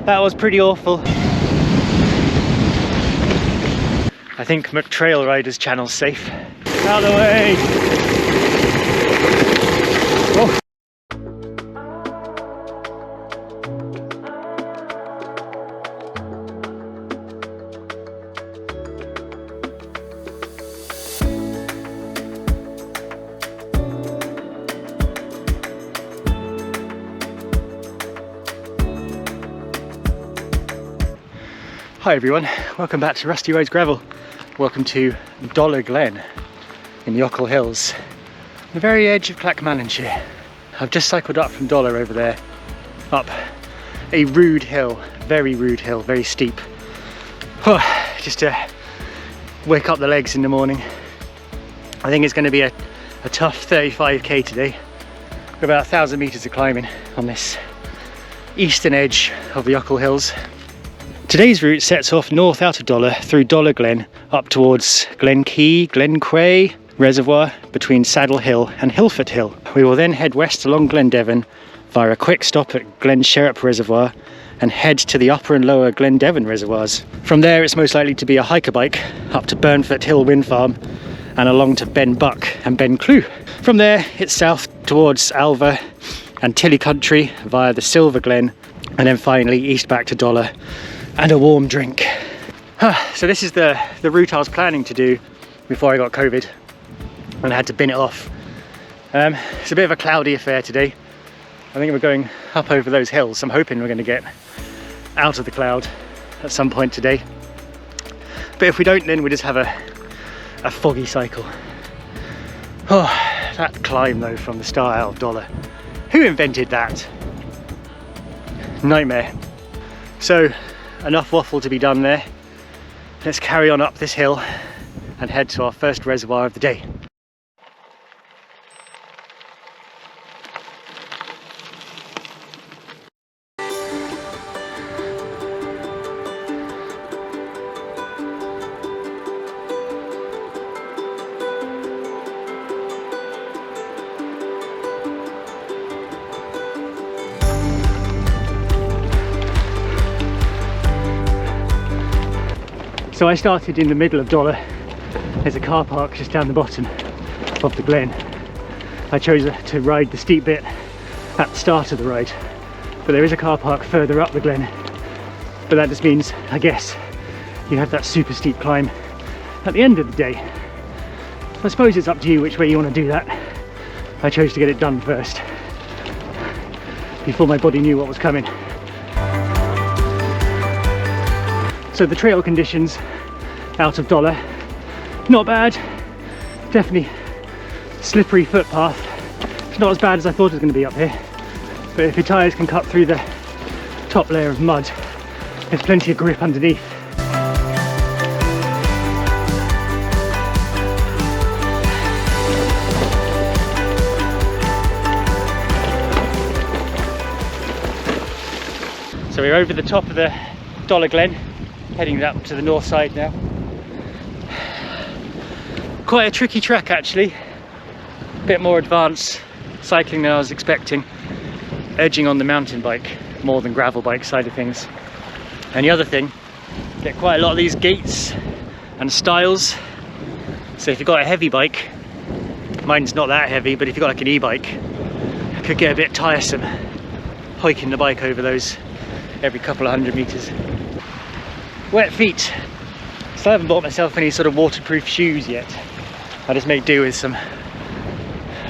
That was pretty awful. I think McTrail Rider's channel's safe. Out of the way! Oh. Hi everyone, welcome back to Rusty Roads Gravel. Welcome to Dollar Glen in the Ochil Hills, the very edge of Clackmannanshire. I've just cycled up from Dollar over there, up a rude hill, very steep. Just to wake up the legs in the morning. I think it's going to be a tough 35k today. Got about 1,000 metres of climbing on this eastern edge of the Ochil Hills. Today's route sets off north out of Dollar through Dollar Glen up towards Glen Quay, Glen Quay, Reservoir between Saddle Hill and Hilford Hill. We will then head west along Glen Devon via a quick stop at Glen Sherrup Reservoir and head to the upper and lower Glen Devon reservoirs. From there it's most likely to be a hiker bike up to Burnfoot Hill Wind Farm and along to Ben Buck and Ben Clew. From there it's south towards Alva and Tilly Country via the Silver Glen, and then finally east back to Dollar and a warm drink. So this is the route I was planning to do before I got COVID and I had to bin it off. It's a bit of a cloudy affair today. I think we're going up over those hills. I'm hoping we're going to get out of the cloud at some point today. But if we don't, then we just have a foggy cycle. Oh, that climb though from the start out of Dollar. Who invented that? Nightmare. So, enough waffle to be done there. Let's carry on up this hill and head to our first reservoir of the day. So I started in the middle of Dollar. There's a car park just down the bottom of the glen. I chose to ride the steep bit at the start of the ride, but there is a car park further up the glen. But that just means, I guess, you have that super steep climb at the end of the day. I suppose it's up to you which way you want to do that. I chose to get it done first, before my body knew what was coming. So the trail conditions out of Dollar, not bad. Definitely slippery footpath. It's not as bad as I thought it was going to be up here. But if your tyres can cut through the top layer of mud, there's plenty of grip underneath. So we're over the top of the Dollar Glen, heading up to the north side now. Quite a tricky track actually, a bit more advanced cycling than I was expecting, edging on the mountain bike more than gravel bike side of things. And the other thing, get quite a lot of these gates and stiles, so if you've got a heavy bike, mine's not that heavy, but if you've got like an e-bike, it could get a bit tiresome hiking the bike over those every couple of 100 meters. Wet feet. Still haven't bought myself any sort of waterproof shoes yet. I just make do with some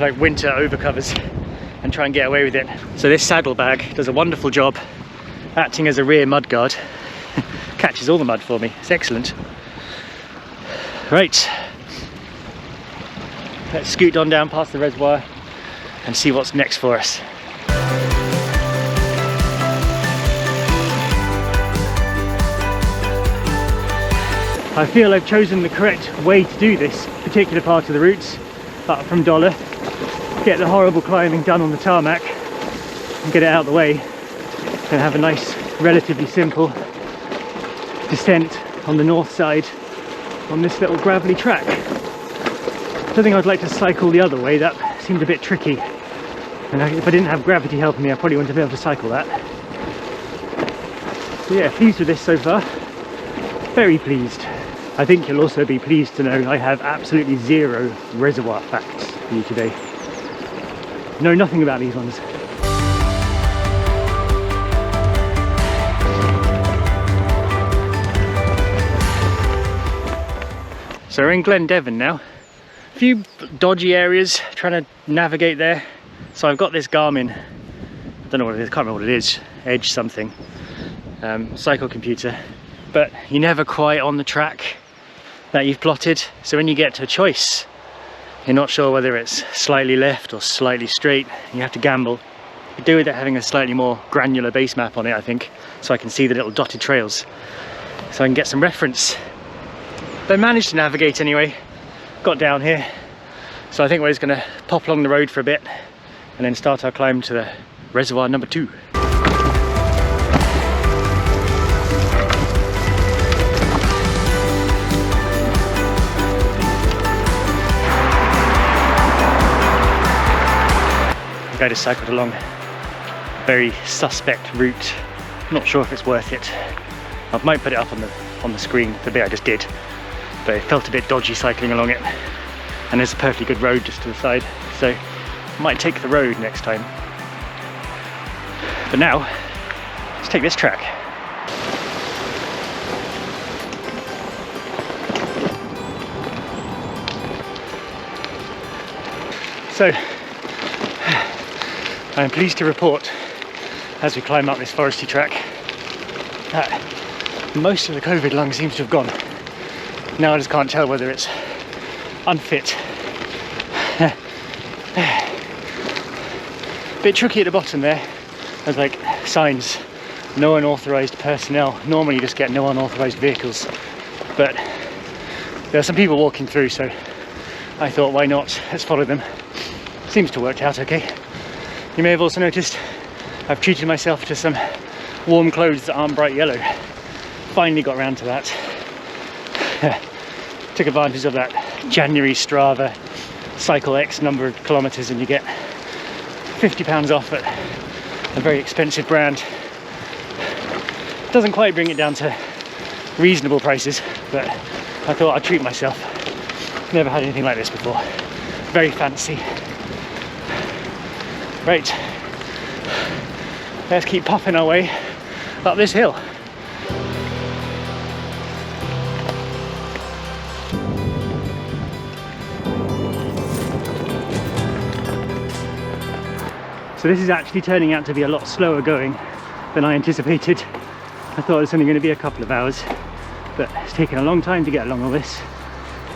like winter overcovers and try and get away with it. So this saddlebag does a wonderful job acting as a rear mud guard. Catches all the mud for me. It's excellent. Right, let's scoot on down past the reservoir and see what's next for us. I feel I've chosen the correct way to do this particular part of the route up from Dollar. Get the horrible climbing done on the tarmac and get it out of the way, and have a nice, relatively simple descent on the north side on this little gravelly track. I don't think I'd like to cycle the other way, that seemed a bit tricky, and if I didn't have gravity helping me I probably wouldn't be able to cycle that. So yeah, pleased with this so far. Very pleased. I think you'll also be pleased to know I have absolutely zero reservoir facts for you today. Know nothing about these ones. So we're in Glen Devon now. A few dodgy areas, trying to navigate there. So I've got this Garmin, I don't know what it is, can't remember what it is, Edge something, cycle computer, but you're never quite on the track that you've plotted. So when you get to a choice, you're not sure whether it's slightly left or slightly straight. You have to gamble. You do with it having a slightly more granular base map on it, I think, so I can see the little dotted trails, so I can get some reference. But I managed to navigate anyway, got down here, so I think we're just going to pop along the road for a bit and then start our climb to the reservoir number 2. The guy just cycled along a very suspect route. Not sure if it's worth it. I might put it up on the screen, the bit I just did, but it felt a bit dodgy cycling along it, and there's a perfectly good road just to the side, so I might take the road next time. But now, let's take this track. So, I'm pleased to report, as we climb up this foresty track, that most of the COVID lung seems to have gone. Now I just can't tell whether it's unfit. Bit tricky at the bottom there. There's like signs, no unauthorized personnel. Normally you just get no unauthorized vehicles, but there are some people walking through, so I thought, why not? Let's follow them. Seems to have worked out okay. You may have also noticed I've treated myself to some warm clothes that aren't bright yellow. Finally got around to that. Took advantage of that January Strava, cycle X number of kilometers and you get £50 off at a very expensive brand. Doesn't quite bring it down to reasonable prices, but I thought I'd treat myself. Never had anything like this before. Very fancy. Right, let's keep puffing our way up this hill. So this is actually turning out to be a lot slower going than I anticipated. I thought it was only going to be a couple of hours, but it's taken a long time to get along all this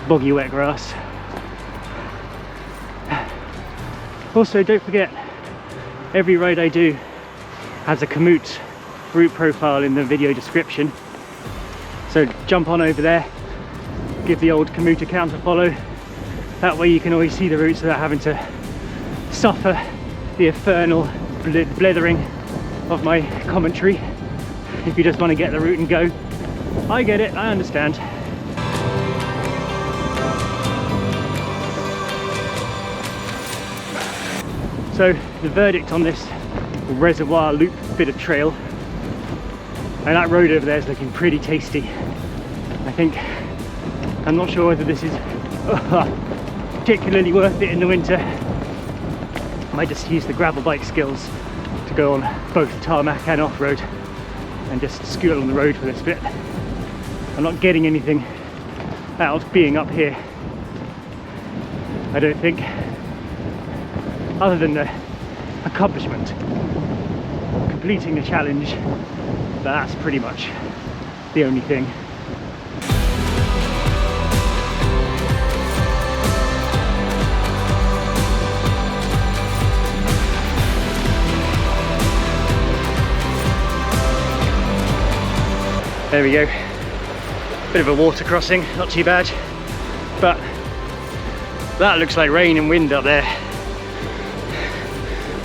boggy wet grass. Also, don't forget, every ride I do has a Komoot route profile in the video description, so jump on over there, give the old Komoot account a follow. That way you can always see the routes without having to suffer the infernal blithering of my commentary. If you just want to get the route and go, I get it, I understand. So the verdict on this reservoir loop bit of trail, and that road over there is looking pretty tasty. I think, I'm not sure whether this is particularly worth it in the winter. I might just use the gravel bike skills to go on both tarmac and off-road and just scoot along the road for this bit. I'm not getting anything out of being up here, I don't think, other than the accomplishment of completing the challenge, but that's pretty much the only thing. There we go, bit of a water crossing, not too bad, but that looks like rain and wind up there.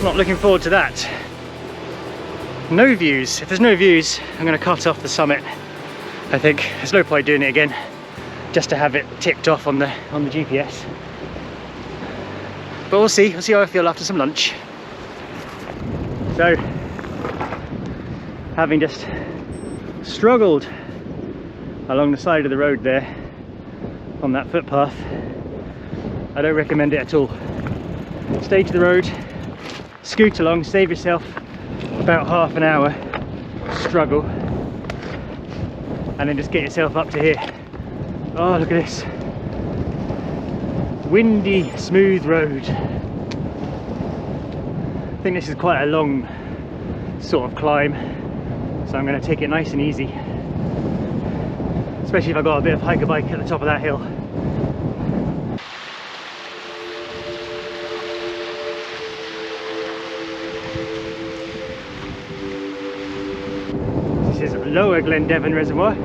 Not looking forward to that. No views. If there's no views, I'm going to cut off the summit. I think there's no point doing it again, just to have it ticked off on the GPS. But we'll see how I feel after some lunch. So, having just struggled along the side of the road there on that footpath. I don't recommend it at all. Stay to the road, scoot along, save yourself about half an hour struggle, and then just get yourself up to here. Oh, look at this windy, smooth road. I think this is quite a long sort of climb, so I'm going to take it nice and easy, especially if I've got a bit of hiker bike at the top of that hill. This is Lower Glen Reservoir.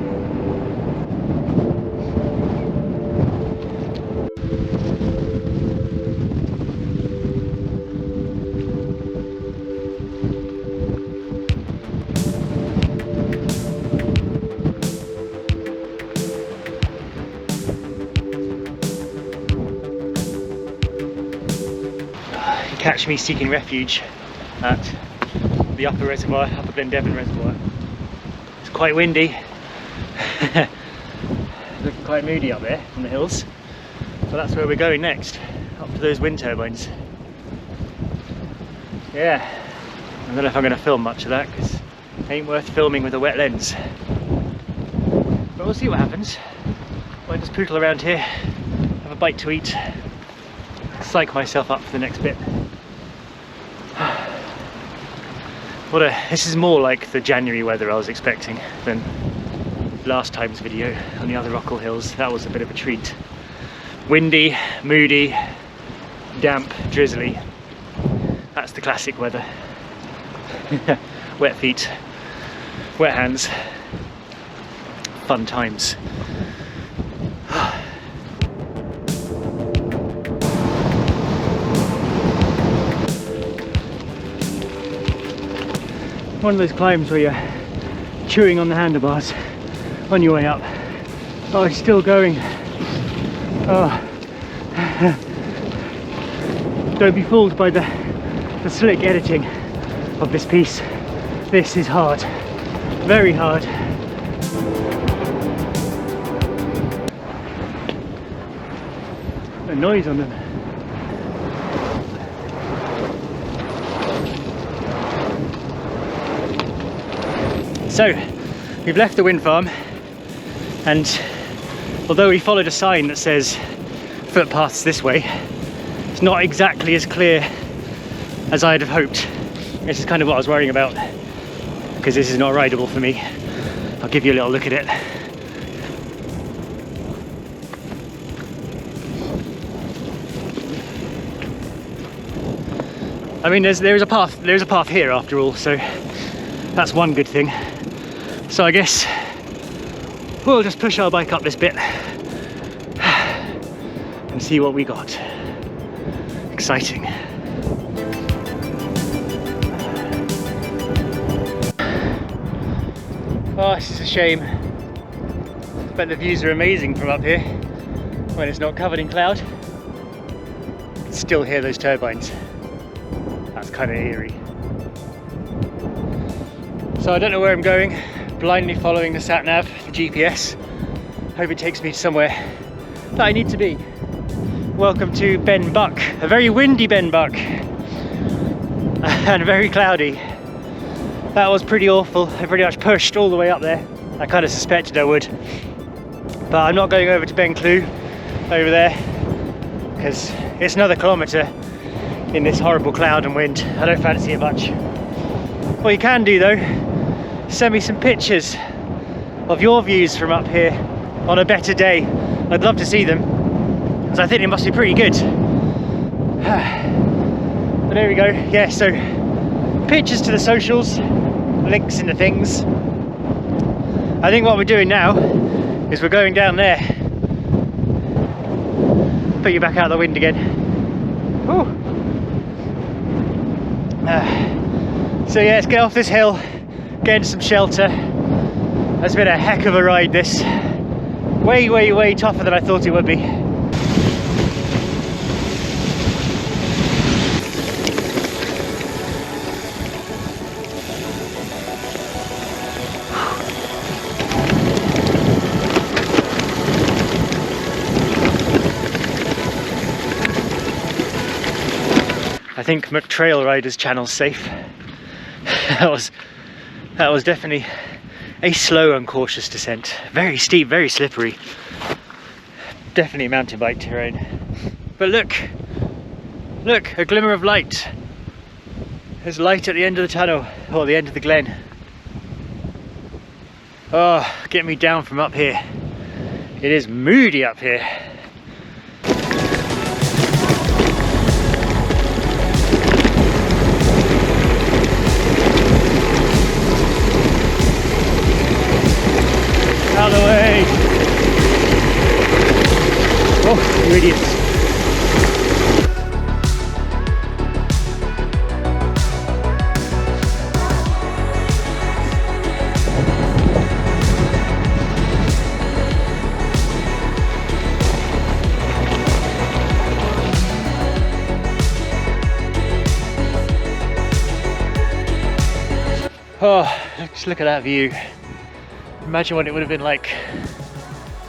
Catch me seeking refuge at the upper reservoir, Upper Glen Reservoir. It's quite windy, looking quite moody up there on the hills, so that's where we're going next, up to those wind turbines. Yeah, I don't know if I'm going to film much of that because it ain't worth filming with a wet lens, but we'll see what happens. Might just poodle around here, have a bite to eat, psych myself up for the next bit. This is more like the January weather I was expecting than last time's video on the other Ochil Hills. That was a bit of a treat. Windy, moody, damp, drizzly. That's the classic weather. Wet feet, wet hands, fun times. One of those climbs where you're chewing on the handlebars on your way up. Oh, it's still going. Oh. Don't be fooled by the slick editing of this piece. This is hard, very hard. The noise on them. So, we've left the wind farm, and although we followed a sign that says footpaths this way, it's not exactly as clear as I'd have hoped. This is kind of what I was worrying about, because this is not rideable for me. I'll give you a little look at it. I mean, there's a path here after all, so that's one good thing. So I guess we'll just push our bike up this bit and see what we got. Exciting. Oh, this is a shame. But the views are amazing from up here when it's not covered in cloud. You can still hear those turbines. That's kind of eerie. So I don't know where I'm going. Blindly following the sat-nav, the GPS. Hope it takes me to somewhere that I need to be. Welcome to Ben Buck, a very windy Ben Buck and very cloudy. That was pretty awful. I pretty much pushed all the way up there. I kind of suspected I would, but I'm not going over to Ben Clew over there because it's another kilometre in this horrible cloud and wind. I don't fancy it much. What you can do though, send me some pictures of your views from up here on a better day. I'd love to see them, because I think it must be pretty good. But there we go. Yeah, so pictures to the socials, links in the things. I think what we're doing now is we're going down there. Put you back out of the wind again. Whew. So yeah, let's get off this hill, get into some shelter. It's been a heck of a ride this. Way, way, way tougher than I thought it would be. I think McTrail Rider's channel's safe. that was definitely a slow and cautious descent. Very steep, very slippery. Definitely mountain bike terrain. But look, a glimmer of light. There's light at the end of the tunnel, or the end of the glen. Oh, get me down from up here. It is moody up here. Out of the way! Oh, you idiots. Oh, just look at that view. Imagine what it would have been like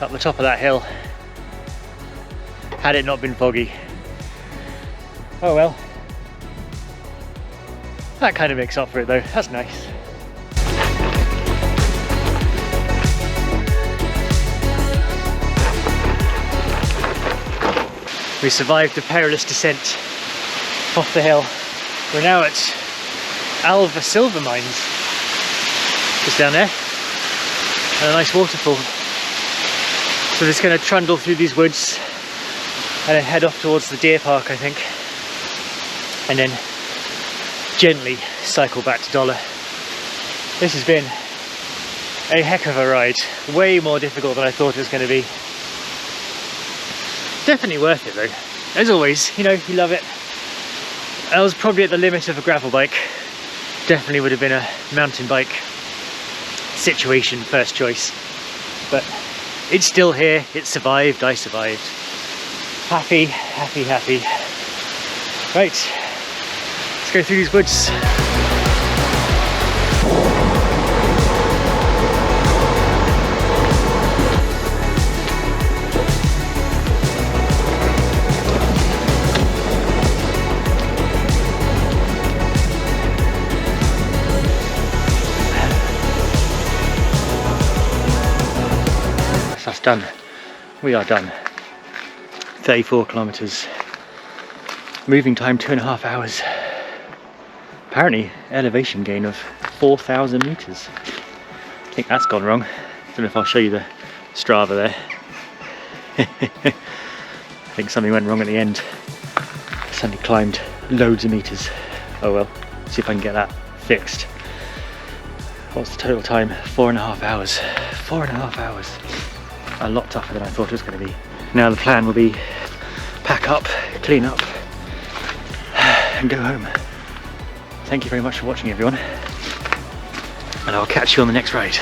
up the top of that hill had it not been foggy. Oh well. That kind of makes up for it though, that's nice. We survived the perilous descent off the hill. We're now at Alva Silver Mines, just down there, and a nice waterfall. So we're just going to trundle through these woods and then head off towards the deer park, I think, and then gently cycle back to Dollar. This has been a heck of a ride, way more difficult than I thought it was going to be. Definitely worth it though, as always, you know, you love it. I was probably at the limit of a gravel bike. Definitely would have been a mountain bike situation first choice, but it's still here, it survived, I survived. Happy, happy, happy. Right, let's go through these woods. That's done. We are done. 34 kilometers. Moving time 2.5 hours. Apparently elevation gain of 4,000 meters. I think that's gone wrong. Don't know if I'll show you the Strava there. I think something went wrong at the end. Suddenly climbed loads of meters. Oh well, see if I can get that fixed. What's the total time? 4.5 hours. 4.5 hours. A lot tougher than I thought it was going to be. Now the plan will be pack up, clean up, and go home. Thank you very much for watching, everyone, and I'll catch you on the next ride.